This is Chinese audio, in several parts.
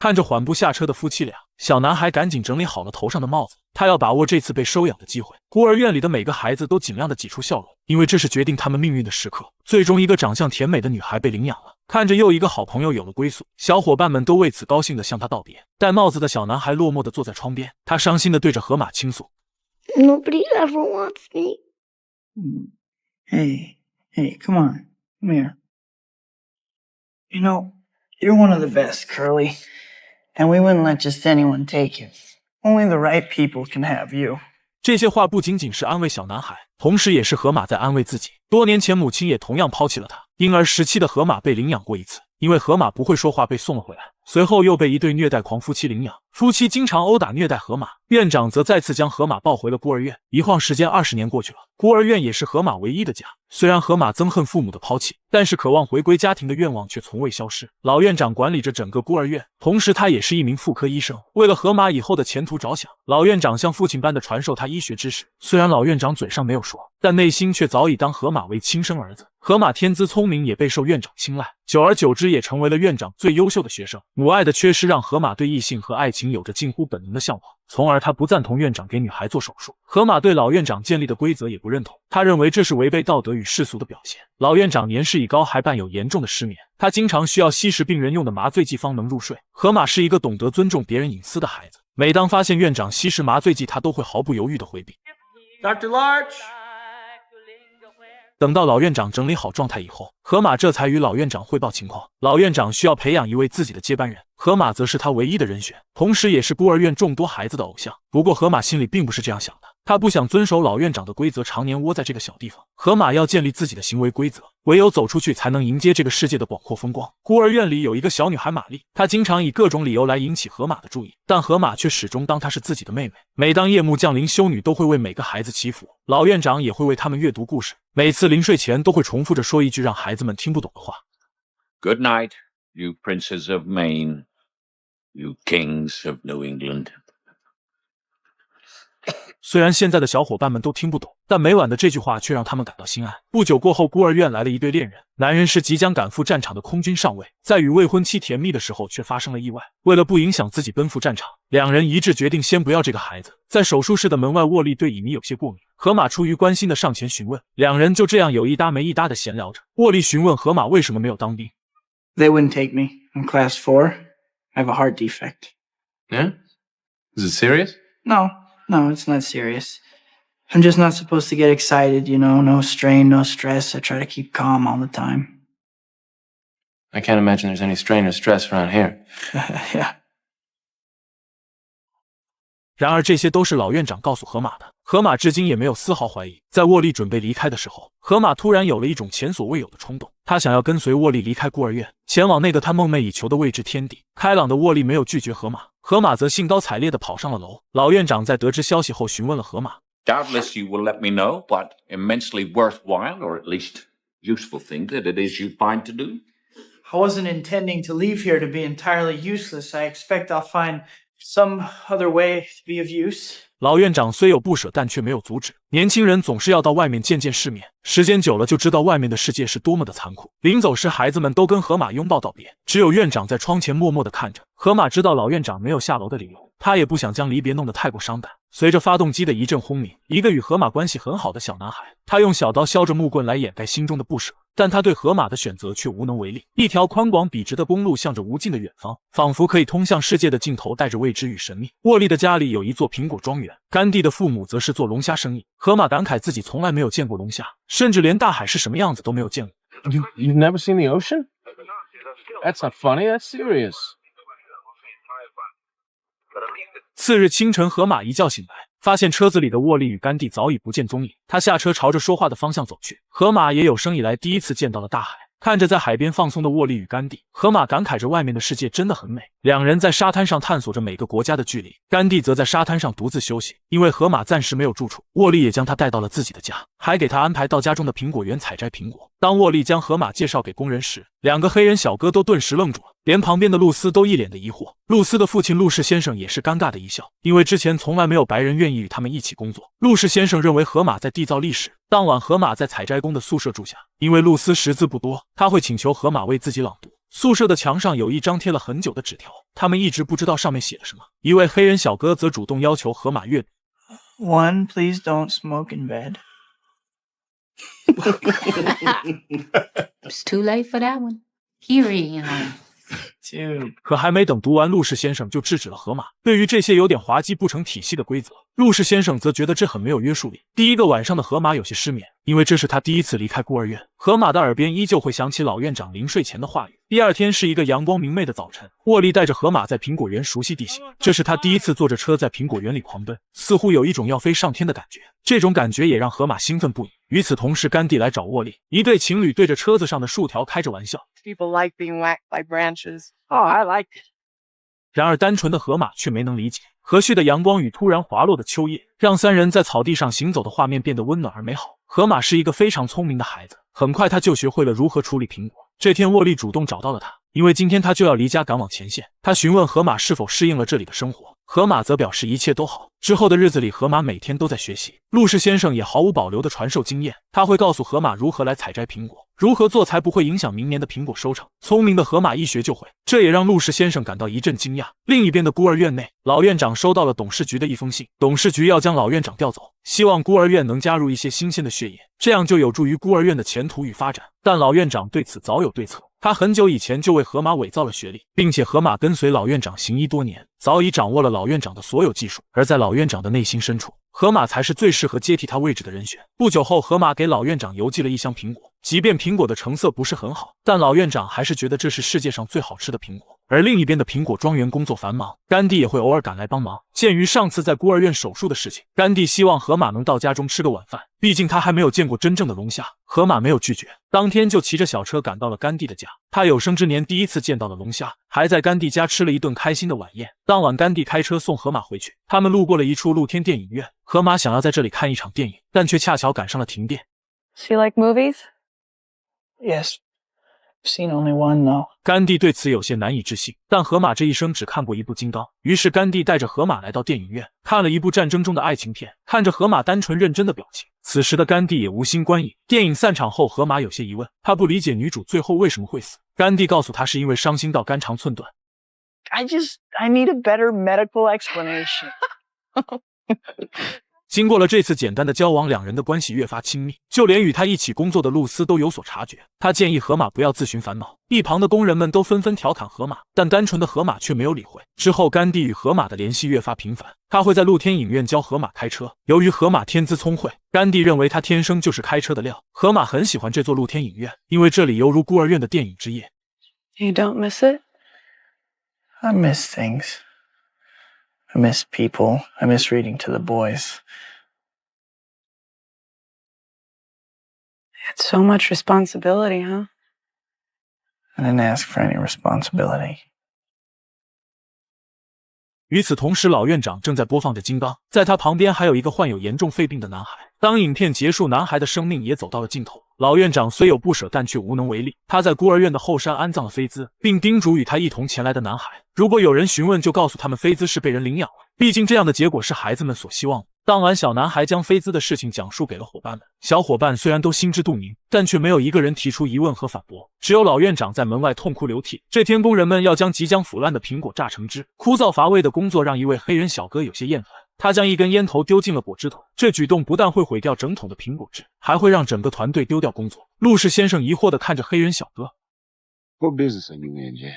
看着缓步下车的夫妻俩，小男孩赶紧整理好了头上的帽子，他要把握这次被收养的机会。孤儿院里的每个孩子都尽量的挤出笑容，因为这是决定他们命运的时刻。最终，一个长相甜美的女孩被领养了，看着又一个好朋友有了归宿，小伙伴们都为此高兴地向他道别。戴帽子的小男孩落寞地坐在窗边，他伤心地对着河马倾诉 Nobody ever wants me. Hey, come on. Come here. You know, you're one of the best, Curly. And we wouldn't let just anyone take you. Only the right people can have you. 这些话不仅仅是安慰小男孩，同时也是河马在安慰自己。多年前母亲也同样抛弃了他，婴儿时期的河马被领养过一次，因为河马不会说话被送了回来，随后又被一对虐待狂夫妻领养，夫妻经常殴打虐待河马，院长则再次将河马抱回了孤儿院。一晃时间20年过去了，孤儿院也是河马唯一的家。虽然河马憎恨父母的抛弃，但是渴望回归家庭的愿望却从未消失。老院长管理着整个孤儿院，同时他也是一名妇科医生。为了河马以后的前途着想，老院长像父亲般的传授他医学知识。虽然老院长嘴上没有说，但内心却早已当河马为亲生儿子。河马天资聪明，也备受院长青睐，久而久之也成为了院长最优秀的学生。母爱的缺失让河马对异性和爱情有着近乎本能的向往，从而他不赞同院长给女孩做手术。河马对老院长建立的规则也不认同，他认为这是违背道德与世俗的表现。老院长年事已高，还伴有严重的失眠，他经常需要吸食病人用的麻醉剂方能入睡。河马是一个懂得尊重别人隐私的孩子，每当发现院长吸食麻醉剂，他都会毫不犹豫地回避。 Dr. Larch! 等到老院长整理好状态以后，河马这才与老院长汇报情况。老院长需要培养一位自己的接班人，河马则是他唯一的人选，同时也是孤儿院众多孩子的偶像。不过河马心里并不是这样想的，他不想遵守老院长的规则，常年窝在这个小地方。河马要建立自己的行为规则，唯有走出去才能迎接这个世界的广阔风光。孤儿院里有一个小女孩玛丽，她经常以各种理由来引起河马的注意，但河马却始终当她是自己的妹妹。每当夜幕降临，修女都会为每个孩子祈福，老院长也会为他们阅读故事，每次临睡前都会重复着说一句让孩子们听不懂的话。 Good night, you princes of Maine, you kings of New England. 虽然现在的小伙伴们都听不懂，但每晚的这句话却让他们感到心安。不久过后，孤儿院来了一对恋人，男人是即将赶赴战场的空军上尉，在与未婚妻甜蜜的时候却发生了意外。为了不影响自己奔赴战场，两人一致决定先不要这个孩子。在手术室的门外，沃利对乙醚有些过敏，河马出于关心的上前询问，两人就这样有一搭没一搭的闲聊着。沃利询问河马为什么没有当兵。 They wouldn't take me. I'm class 4. I have a heart defect. Yeah? Is it serious? No, it's not serious. I'm just not supposed to get excited, you know, no strain, no stress. I try to keep calm all the time. I can't imagine there's any strain or stress around here. Yeah. 然而这些都是老院长告诉河马的，河马至今也没有丝毫怀疑。在沃利准备离开的时候，河马突然有了一种前所未有的冲动，他想要跟随沃利离开孤儿院，前往那个他梦寐以求的未知天地。开朗的沃利没有拒绝河马，河马则兴高采烈地跑上了楼。老院长在得知消息后询问了河马 Doubtless you will let me know what immensely worthwhile, or at least useful thing that it is you find to do. I wasn't intending to leave here to be entirely useless. I expect I'll find some other way to be of use. 老院长虽有不舍，但却没有阻止。年轻人总是要到外面见见世面，时间久了就知道外面的世界是多么的残酷。临走时，孩子们都跟河马拥抱道别，只有院长在窗前默默地看着。河马知道老院长没有下楼的理由，他也不想将离别弄得太过伤感。随着发动机的一阵轰鸣，一个与河马关系很好的小男孩，他用小刀削着木棍来掩盖心中的不舍，但他对河马的选择却无能为力。一条宽广笔直的公路向着无尽的远方，仿佛可以通向世界的尽头，带着未知与神秘。沃利的家里有一座苹果庄园，甘地的父母则是做龙虾生意。河马感慨自己从来没有见过龙虾，甚至连大海是什么样子都没有见过。You've never seen the ocean? That's not funny, that's serious. 次日清晨，河马一觉醒来，发现车子里的沃利与甘地早已不见踪影。他下车朝着说话的方向走去。河马也有生以来第一次见到了大海，看着在海边放松的沃利与甘地，河马感慨着外面的世界真的很美。两人在沙滩上探索着每个国家的距离，甘地则在沙滩上独自休息。因为河马暂时没有住处，沃利也将他带到了自己的家，还给他安排到家中的苹果园采摘苹果。当沃利将河马介绍给工人时，两个黑人小哥都顿时愣住了，连旁边的露丝都一脸的疑惑。露丝的父亲陆氏先生也是尴尬的一笑，因为之前从来没有白人愿意与他们一起工作。陆氏先生认为河马在缔造历史。当晚，河马在采摘工的宿舍住下，因为露丝识字不多，他会请求河马为自己朗读。宿舍的墙上有一张贴了很久的纸条，他们一直不知道上面写了什么。一位黑人小哥则主动要求河马阅读。One, please don't smoke in bed. It's too late for that one. Kiri, Two. 可还没等读完，陆氏先生就制止了河马。对于这些有点滑稽不成体系的规则，陆氏先生则觉得这很没有约束力。第一个晚上的河马有些失眠，因为这是他第一次离开孤儿院。河马的耳边依旧会响起老院长临睡前的话语。第二天是一个阳光明媚的早晨，沃利带着河马在苹果园熟悉地形。这是他第一次坐着车在苹果园里狂奔，似乎有一种要飞上天的感觉。这种感觉也让河马兴奋不已。与此同时，甘地来找沃利，一对情侣对着车子上的竖条开着玩笑。People like being whacked by branches. Oh, I like it. 然而单纯的河马却没能理解，和煦的阳光与突然滑落的秋叶，让三人在草地上行走的画面变得温暖而美好。河马是一个非常聪明的孩子，很快他就学会了如何处理苹果。这天，沃利主动找到了他，因为今天他就要离家赶往前线。他询问河马是否适应了这里的生活，河马则表示一切都好。之后的日子里，河马每天都在学习。陆氏先生也毫无保留地传授经验，他会告诉河马如何来采摘苹果，如何做才不会影响明年的苹果收成。聪明的河马一学就会，这也让陆氏先生感到一阵惊讶。另一边的孤儿院内，老院长收到了董事局的一封信，董事局要将老院长调走，希望孤儿院能加入一些新鲜的血液，这样就有助于孤儿院的前途与发展。但老院长对此早有对策，他很久以前就为河马伪造了学历，并且河马跟随老院长行医多年，早已掌握了老院长的所有技术。而在老院长的内心深处，河马才是最适合接替他位置的人选。不久后，河马给老院长邮寄了一箱苹果，即便苹果的成色不是很好，但老院长还是觉得这是世界上最好吃的苹果。而另一边的苹果庄园工作繁忙，甘地也会偶尔赶来帮忙。鉴于上次在孤儿院手术的事情，甘地希望河马能到家中吃个晚饭，毕竟他还没有见过真正的龙虾。河马没有拒绝，当天就骑着小车赶到了甘地的家。他有生之年第一次见到了龙虾，还在甘地家吃了一顿开心的晚宴。当晚，甘地开车送河马回去，他们路过了一处露天电影院。河马想要在这里看一场电影，但却恰巧赶上了停电。So you like movies? Yes. I've seen only one, though. 甘地对此有些难以置信，但河马这一生只看过一部《金刚》，于是甘地带着河马来到电影院，看了一部战争中的爱情片。看着河马单纯认真的表情，此时的甘地也无心观影。电影散场后，河马有些疑问，他不理解女主最后为什么会死。甘地告诉他是因为伤心到肝肠寸断。I need a better medical explanation. 经过了这次简单的交往，两人的关系越发亲密，就连与他一起工作的露丝都有所察觉。他建议河马不要自寻烦恼，一旁的工人们都纷纷调侃河马，但单纯的河马却没有理会。之后，甘地与河马的联系越发频繁，他会在露天影院教河马开车。由于河马天资聪慧，甘地认为他天生就是开车的料。河马很喜欢这座露天影院，因为这里犹如孤儿院的电影之夜。You don't miss it? I miss things. I miss people. I miss reading to the boys. It's so much responsibility, huh? I didn't ask for any responsibility. 与此同时，老院长正在播放着《金刚》，在他旁边还有一个患有严重肺病的男孩。当影片结束，男孩的生命也走到了尽头。老院长虽有不舍，但却无能为力。他在孤儿院的后山安葬了菲兹，并叮嘱与他一同前来的男孩，如果有人询问，就告诉他们菲兹是被人领养了，毕竟这样的结果是孩子们所希望的。当晚，小男孩将菲兹的事情讲述给了伙伴们。小伙伴虽然都心知肚明，但却没有一个人提出疑问和反驳，只有老院长在门外痛哭流涕。这天，工人们要将即将腐烂的苹果榨成汁，枯燥乏味的工作让一位黑人小哥有些厌烦。他将一根烟头丢进了果汁桶，这举动不但会毁掉整桶的苹果汁，还会让整个团队丢掉工作。陆氏先生疑惑地看着黑人小哥。 What business are you in, Jack?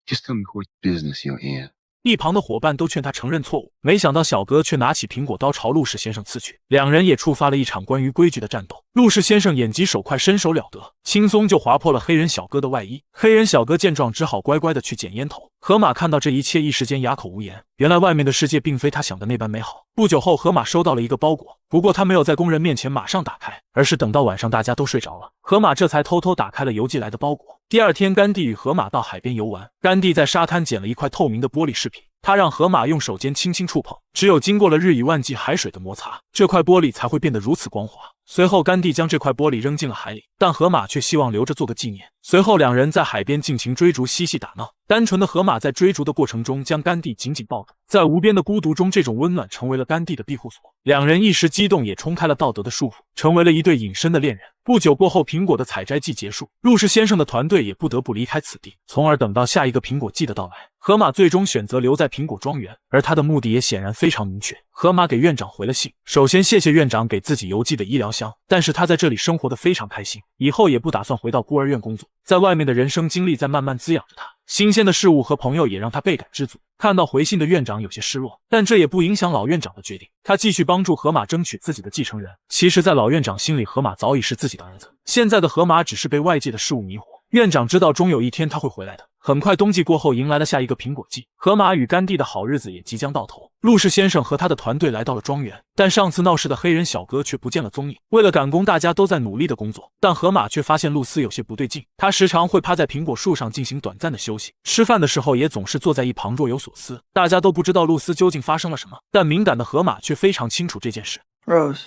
Just tell me what business you're in. 一旁的伙伴都劝他承认错误，没想到小哥却拿起苹果刀朝陆氏先生刺去，两人也触发了一场关于规矩的战斗。陆氏先生眼疾手快，身手了得，轻松就划破了黑人小哥的外衣。黑人小哥见状，只好乖乖的去捡烟头。河马看到这一切，一时间哑口无言。原来外面的世界并非他想的那般美好。不久后，河马收到了一个包裹，不过他没有在工人面前马上打开，而是等到晚上大家都睡着了，河马这才偷偷打开了邮寄来的包裹。第二天，甘地与河马到海边游玩。甘地在沙滩捡了一块透明的玻璃饰品，他让河马用手尖轻轻触碰，只有经过了日以万计海水的摩擦，这块玻璃才会变得如此光滑。随后甘地将这块玻璃扔进了海里，但河马却希望留着做个纪念。随后两人在海边尽情追逐，嬉戏打闹。单纯的河马在追逐的过程中将甘地紧紧抱住，在无边的孤独中，这种温暖成为了甘地的庇护所。两人一时激动，也冲开了道德的束缚，成为了一对隐身的恋人。不久过后，苹果的采摘季结束，陆氏先生的团队也不得不离开此地，从而等到下一个苹果季的到来。河马最终选择留在苹果庄园，而他的目的也显然非常明确。河马给院长回了信，首先谢谢院长给自己邮寄的医疗箱，但是他在这里生活得非常开心，以后也不打算回到孤儿院工作，在外面的人生经历在慢慢滋养着他，新鲜的事物和朋友也让他倍感知足。看到回信的院长有些失落，但这也不影响老院长的决定，他继续帮助河马争取自己的继承人。其实在老院长心里，河马早已是自己的儿子，现在的河马只是被外界的事物迷惑。院长知道终有一天他会回来的。很快冬季过后，迎来了下一个苹果季，河马与甘地的好日子也即将到头。陆氏先生和他的团队来到了庄园，但上次闹事的黑人小哥却不见了踪影。为了赶工，大家都在努力的工作，但河马却发现露丝有些不对劲。他时常会趴在苹果树上进行短暂的休息，吃饭的时候也总是坐在一旁若有所思。大家都不知道露丝究竟发生了什么，但敏感的河马却非常清楚这件事。 Rose,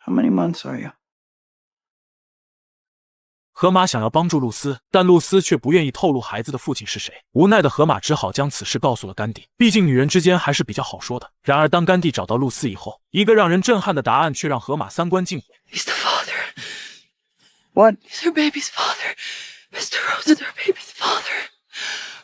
how many months are you? 河马想要帮助露丝，但露丝却不愿意透露孩子的父亲是谁。无奈的河马只好将此事告诉了甘地，毕竟女人之间还是比较好说的。然而当甘地找到露丝以后，一个让人震撼的答案却让河马三观尽毁。 He's the father. What? He's her baby's father. Mr. Rose is her baby's father.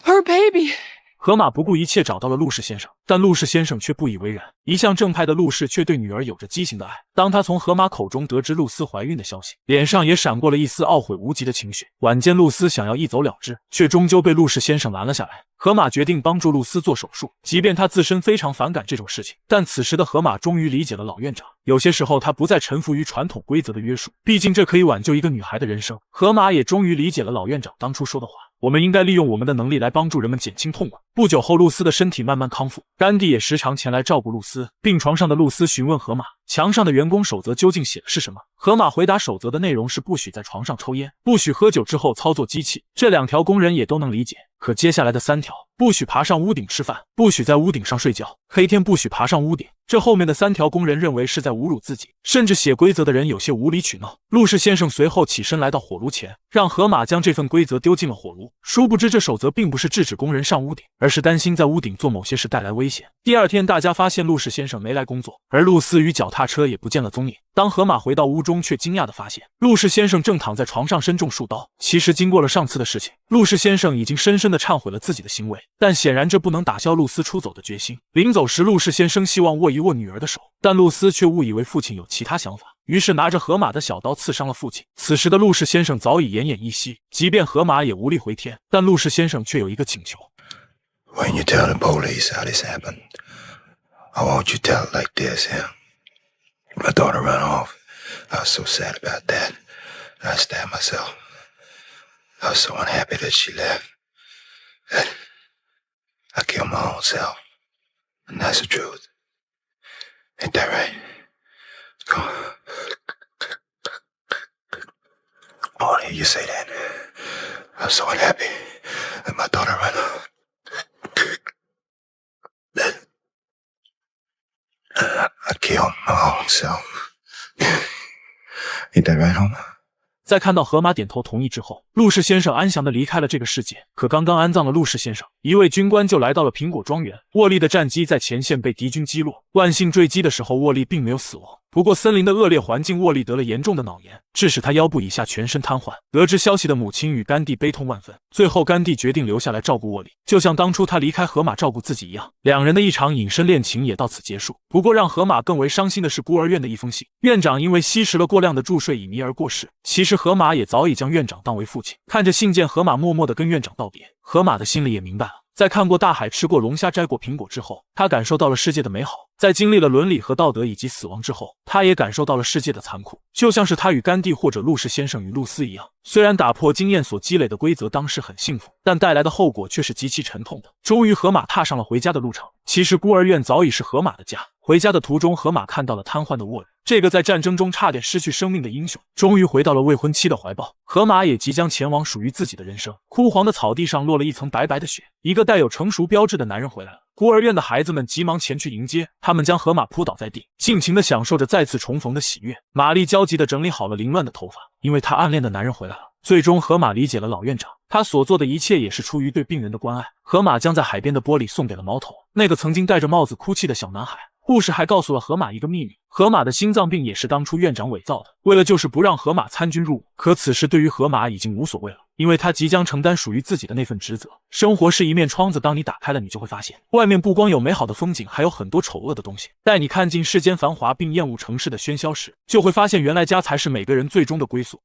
Her baby. 河马不顾一切找到了陆氏先生，但陆氏先生却不以为然。一向正派的陆氏却对女儿有着畸形的爱。当他从河马口中得知露丝怀孕的消息，脸上也闪过了一丝懊悔无及的情绪。晚间，露丝想要一走了之，却终究被陆氏先生拦了下来。河马决定帮助露丝做手术，即便他自身非常反感这种事情，但此时的河马终于理解了老院长。有些时候，他不再臣服于传统规则的约束，毕竟这可以挽救一个女孩的人生。河马也终于理解了老院长当初说的话。 我们应该利用我们的能力来帮助人们减轻痛苦。不久后，露丝的身体慢慢康复，甘地也时常前来照顾露丝。病床上的露丝询问河马，墙上的员工守则究竟写的是什么？河马回答，守则的内容是不许在床上抽烟，不许喝酒之后操作机器。这2条工人也都能理解，可接下来的3条，不许爬上屋顶吃饭，不许在屋顶上睡觉，黑天不许爬上屋顶。这后面的3条工人认为是在侮辱自己，甚至写规则的人有些无理取闹。陆氏先生随后起身来到火炉前，让河马将这份规则丢进了火炉。殊不知这守则并不是制止工人上屋顶，而是担心在屋顶做某些事带来危险。第2天，大家发现陆氏先生没来工作，而露丝与脚踏车也不见了踪影。当河马回到屋中，却惊讶地发现陆氏先生正躺在床上身中数刀。其实经过了上次的事情，陆氏先生已经深深地忏悔了自己的行为，但显然这不能打消露丝出走的决心。临走时，陆氏先生希望握一握女儿的手，但露丝却误以为父亲有其他想法，于是拿着河马的小刀刺伤了父亲。此时的陆氏先生早已奄奄一息，即便河马也无力回天，但陆氏先生却有一个请求。 When you tell the police how this happened, I want you to tell it like this, yeah? My daughter ran off. I was so sad about that. I stabbed myself. I was so unhappy that she left. That I killed my own self. And that's the truth. Ain't that right? Go on. I want to hear you say that. I was so unhappy that my daughter ran off. I killed my own self. Ain't that right, Homer? 在看到河马点头同意之后，陆氏先生安详地离开了这个世界。可刚刚安葬了陆氏先生，一位军官就来到了苹果庄园。沃利的战机在前线被敌军击落，万幸坠机的时候，沃利并没有死亡。不过森林的恶劣环境，沃利得了严重的脑炎，致使他腰部以下全身瘫痪。得知消息的母亲与甘地悲痛万分，最后甘地决定留下来照顾沃利，就像当初他离开河马照顾自己一样。两人的一场隐身恋情也到此结束。不过让河马更为伤心的是孤儿院的一封信，院长因为吸食了过量的注睡乙醚而过世。其实河马也早已将院长当为父亲。看着信件，河马默默地跟院长道别。河马的心里也明白了，在看过大海、吃过龙虾、摘过苹果之后，他感受到了世界的美好。在经历了伦理和道德以及死亡之后，他也感受到了世界的残酷，就像是他与甘地或者陆氏先生与露丝一样。虽然打破经验所积累的规则当时很幸福，但带来的后果却是极其沉痛的。终于，河马踏上了回家的路程。其实孤儿院早已是河马的家。回家的途中，河马看到了瘫痪的沃尔，这个在战争中差点失去生命的英雄，终于回到了未婚妻的怀抱。河马也即将前往属于自己的人生。枯黄的草地上落了一层白白的雪，一个带有成熟标志的男人回来了。孤儿院的孩子们急忙前去迎接，他们将河马扑倒在地，尽情地享受着再次重逢的喜悦。玛丽焦急地整理好了凌乱的头发，因为她暗恋的男人回来了。最终，河马理解了老院长，他所做的一切也是出于对病人的关爱。河马将在海边的玻璃送给了猫头，那个曾经戴着帽子哭泣的小男孩。护士还告诉了河马一个秘密，河马的心脏病也是当初院长伪造的，为了就是不让河马参军入伍。可此时对于河马已经无所谓了，因为他即将承担属于自己的那份职责。生活是一面窗子，当你打开了，你就会发现，外面不光有美好的风景，还有很多丑恶的东西。待你看尽世间繁华并厌恶城市的喧嚣时，就会发现原来家才是每个人最终的归宿。